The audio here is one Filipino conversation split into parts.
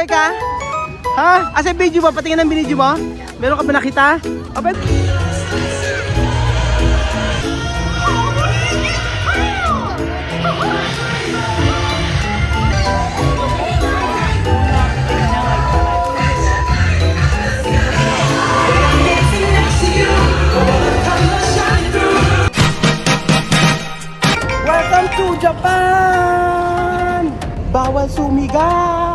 Nag-enjoy ka? Ha? Asa video mo? Patingin ang binidyo mo? Meron ka ba nakita? Abet? Welcome to Japan! Bawal sumigaw!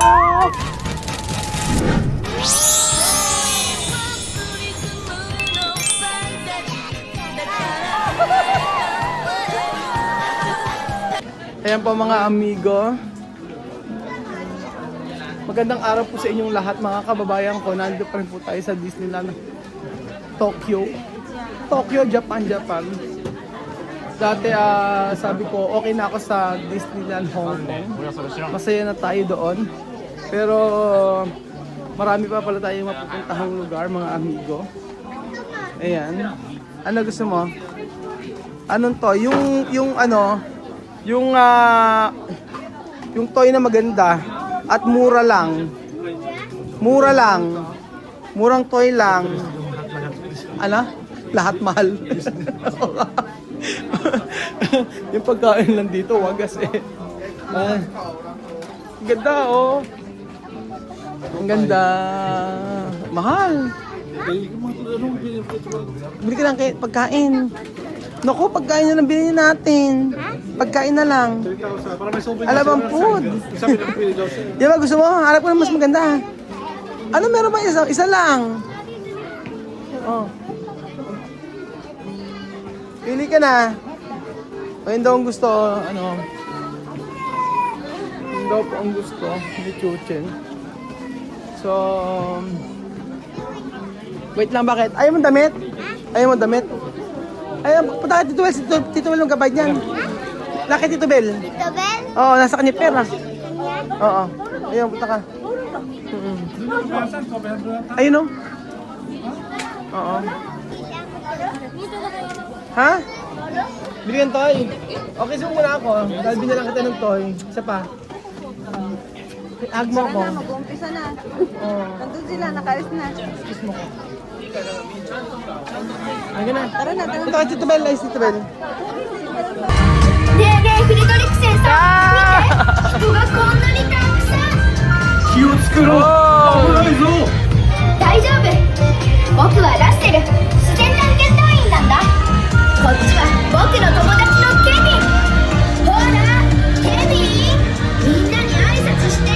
Ayan po mga amigo. Magandang araw po sa inyong lahat mga kababayan ko. Nandito pa rin po tayo sa Disneyland Tokyo. Tokyo, Japan. Dati sabi ko okay na ako sa Disneyland Hong Kong. Masaya na tayo doon. Pero marami pa pala tayong mapupuntahang lugar mga amigo. Ayan. Ano gusto mo? Anong to? Yung toy na maganda at mura lang. Murang toy lang. Ano? Lahat mahal. Yung pagkain lang dito, wagas eh. Ganda oh. Ang ganda. Mahal. Bili ka lang pagkain. Naku, pagkain na lang binili natin. Pagkain na lang. Alam ang food. Di ba gusto mo? Harap ko na mas maganda. Ano meron ba isa? Isa lang. Oh. Pili ka na. O yun daw ang gusto. Ano? Yun daw po ang gusto ni Chuchen. So, wait lang, bakit? Ayaw mo damit? Ayaw mo damit? Ayaw, punta ka Tito Bel. Tito Bel ang kabay niyan. Laki Tito Bel. Tito Bel? Oo, nasa kanya pera. Oo. Ayun, punta ka. Ayun o. Oo. Ha? Bigyan toy. Okay, so muna ako. Dahil binalang kita ng toy. Isa pa. Hag mo ako. Mag-umpisa na. Oo. Nandun sila, nakalis na. Kiss mo ko. Ayun na. Tara na. Punta ka Tito Bel. Ayos Tito Bel. ねえねえ、フレドリック先生、見て、人がこんなにたくさん。気をつけろ。危ないぞ。大丈夫。僕はラッセル、自然探検隊員なんだ。こっちは僕の友達のケビン。ほら、ケビン、みんなに挨拶して。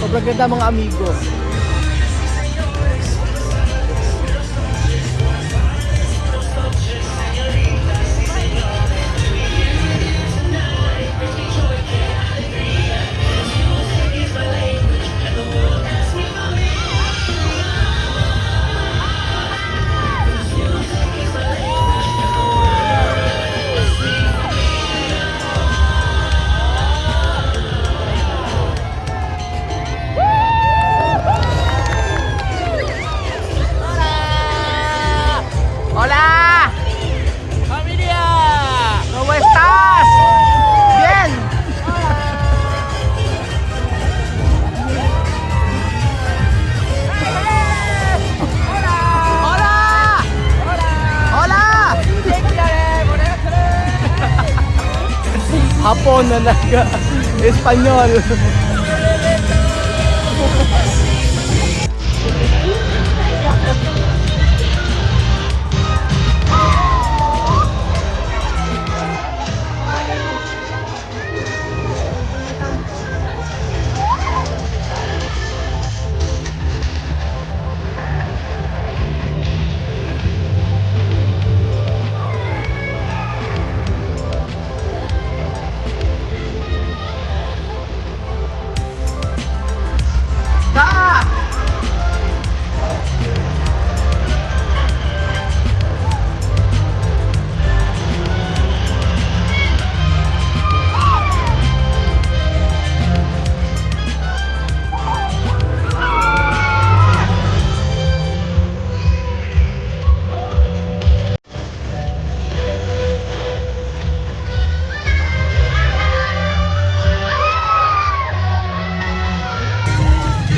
Sobrang ganda mga amigo. Hola! ¡Familia! ¿Cómo estás? Bien. Hola. Hola. Hapon na naga. Espanyol.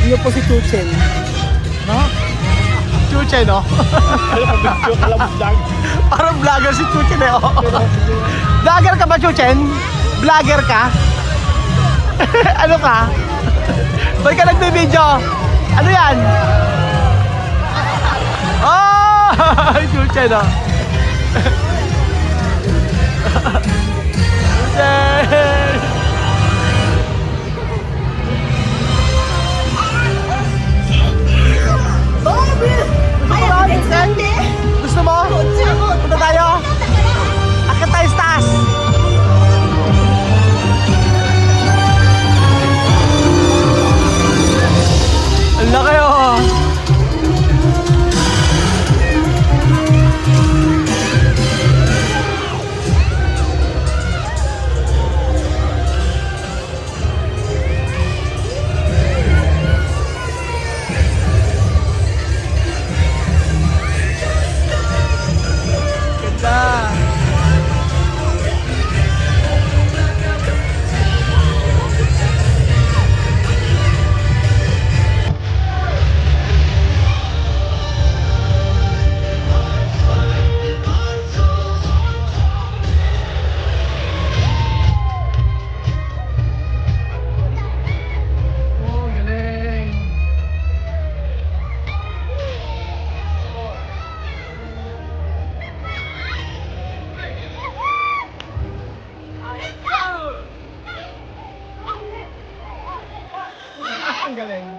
Yun po si Chuchen. No? Chuchen, no? Parang vlogger si Chuchen eh. Oh. Vlogger ka ba, Chuchen? Vlogger ka? Ano ka? Ba't ka nagbe-video? Ano yan? Oh! Chuchen, no? Chuchen! Gusto mo? Punta tayo? Akit tayo sa taas. Ang laki oh. Ang galing.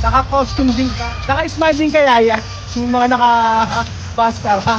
Naka-costume din ka. Naka-smile din kaya yan. Yung mga naka-buster ha.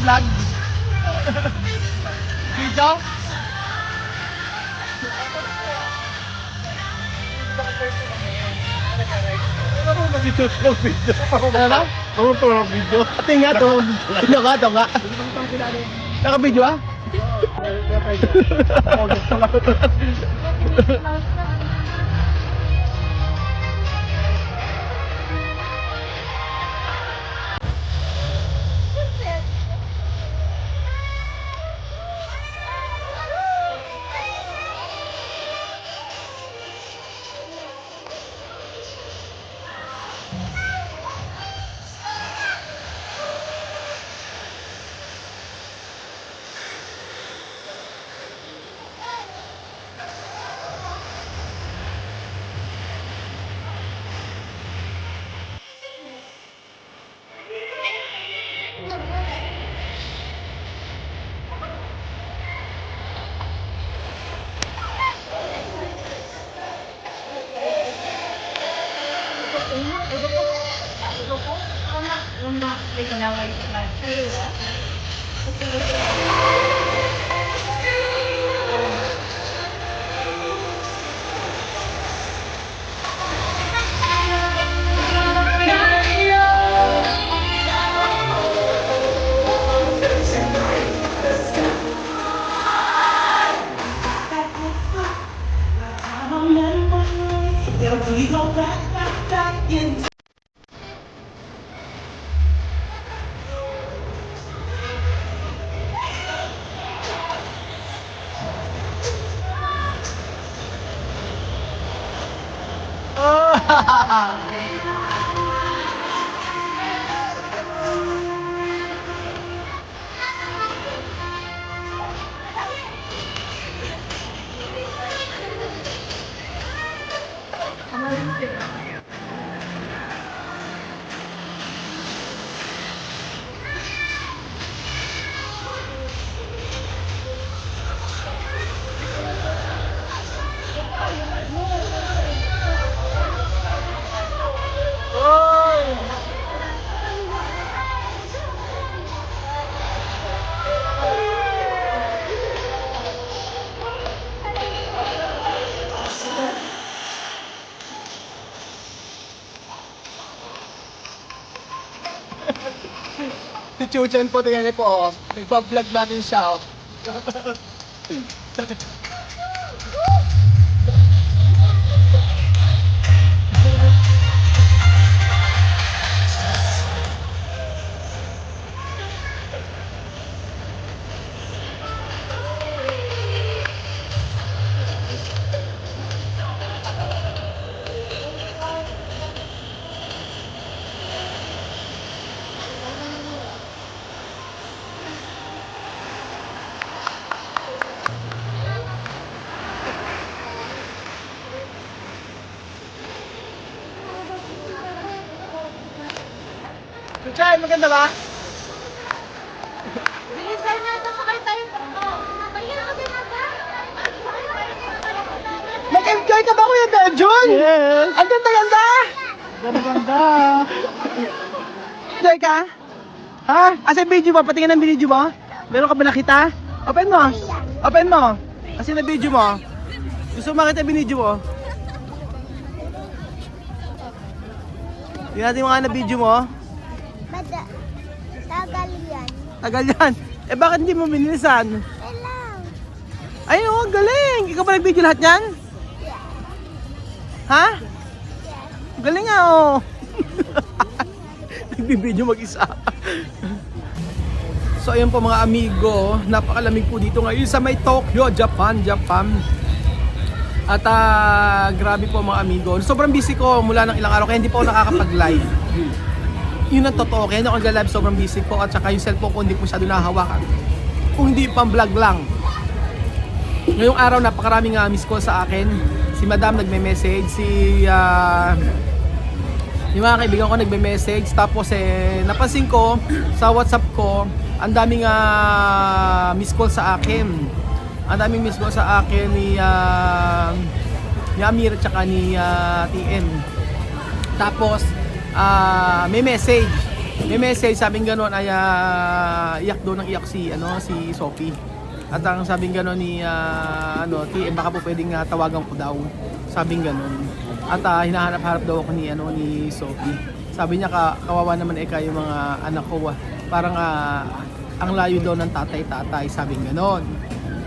vlog? Video? Ano na? Video. Ate nga to. Ito nga. Naka-video ah? Si Chuchen po, tingnan niyo po, oh. Nagpa-vlog natin siya, oh. Chuchen, maganda ba? Bilisan na, sakay tayo. Kaya ka binaba. Nag-enjoy ka ba, Kuya Benjon? Yes! Ang ganda-ganda! Ganda! Enjoy ka? Ha? Asa yung video mo? Patingin ang video mo? Meron ka ba nakita? Open mo! Open mo! Kasi na video mo. Gusto mo makita yung video mo? Tingnan natin mga na video mo. Tagal yan. Tagal yan. Eh bakit hindi mo binilisan? Hello. Ay oo, galing! Ikaw ba nag-video lahat yan? Ha? Galing nga oh! Nagbibideo mag-isa. So ayun po mga amigo, napakalamig po dito ngayon sa may Tokyo, Japan. At grabe po mga amigo. Sobrang busy ko mula ng ilang araw kaya hindi po ako nakakapag-live. Yun ang totoo, kaya hindi ako nag-live, sobrang busy po. At saka yung cellphone ko hindi po masyado nahawakan. Kung hindi pang vlog lang. Ngayong araw napakaraming miss call sa akin. Si Madam nagme-message, yung mga kaibigan ko nagme-message. Tapos napansin ko sa WhatsApp ko, ang daming miss call sa akin. Ang daming miss call sa akin ni Amir at saka ni TN. Tapos may message. may message sabing gano'n ay iyak doon ng iyak si Sophie. At ang sabing gano'n ni TM, baka po pwedeng tawagan ko daw. Sabing gano'n. At hinahanap-hanap daw ako ni Sophie. Sabi niya kawawa naman kayo mga anak ko. Parang ang layo daw ng tatay, sabing gano'n.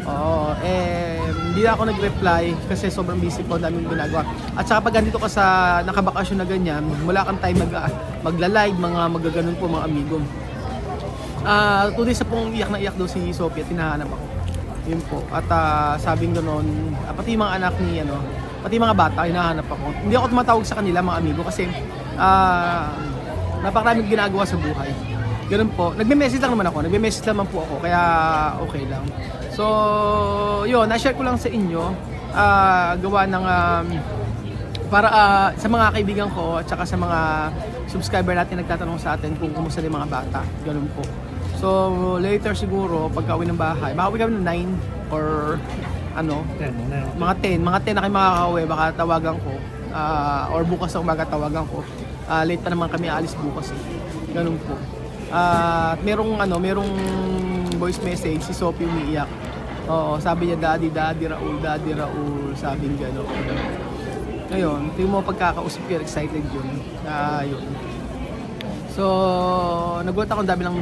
Oo, hindi na ako nag-reply kasi sobrang busy po, daming ginagawa. At saka pag ganito ka sa nakabakasyon na ganyan, wala kang time magla-live, magaganon po mga amigo. 2 days na pong iyak na iyak daw si Sophie at hinahanap ako. Yun po. At sabing gano'n, pati yung mga anak ni pati yung mga bata, hinahanap ako. Hindi ako tumatawag sa kanila mga amigo kasi napakaraming ginagawa sa buhay. Ganun po. Nagme-message lang naman po ako, kaya okay lang. So, yun, na-share ko lang sa inyo, gawa ng, para sa mga kaibigan ko at saka sa mga subscriber natin nagtatanong sa atin kung kumusta yung mga bata. Ganun po. So, later siguro, pagka uwi ng bahay, baka uwi kami ng 9 or mga 10 na kayo makakauwi, baka tawagan ko, or bukas na umaga tawagan ko. Late pa naman kami alis bukas. Ganun po. Merong voice message si Sophie umiiyak. Oo, sabi niya Daddy Raul, sabing gano'n. Ngayon, tingin mo pagkakausap ko, excited yun. Yun. So, nagulat ako, ang dami ng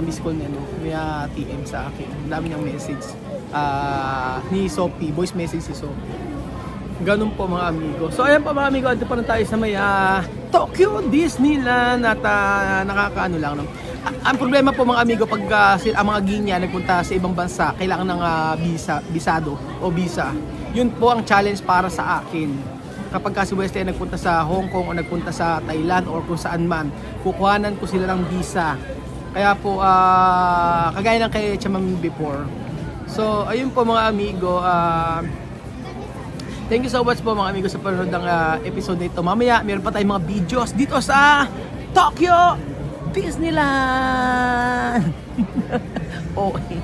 miss call niya, may TM sa akin. Ang dami ng message ni Sophie, voice message si Sophie. Ganun po mga amigo. So ayan po mga amigo, ito pa na tayo sa may Tokyo Disneyland at nakakaano lang. No? Ang problema po mga amigo, pag ang mga ginya nagpunta sa ibang bansa, kailangan ng visado o visa. Yun po ang challenge para sa akin. Kapag si Wesley nagpunta sa Hong Kong o nagpunta sa Thailand or kung saan man, kukuhanan ko sila ng visa. Kaya po, kagaya ng kay Chamam before. So ayun po mga amigo, thank you so much po mga amigo sa panonood ng episode nito. Mamaya meron pa tayong mga videos dito sa Tokyo Disneyland. Okay.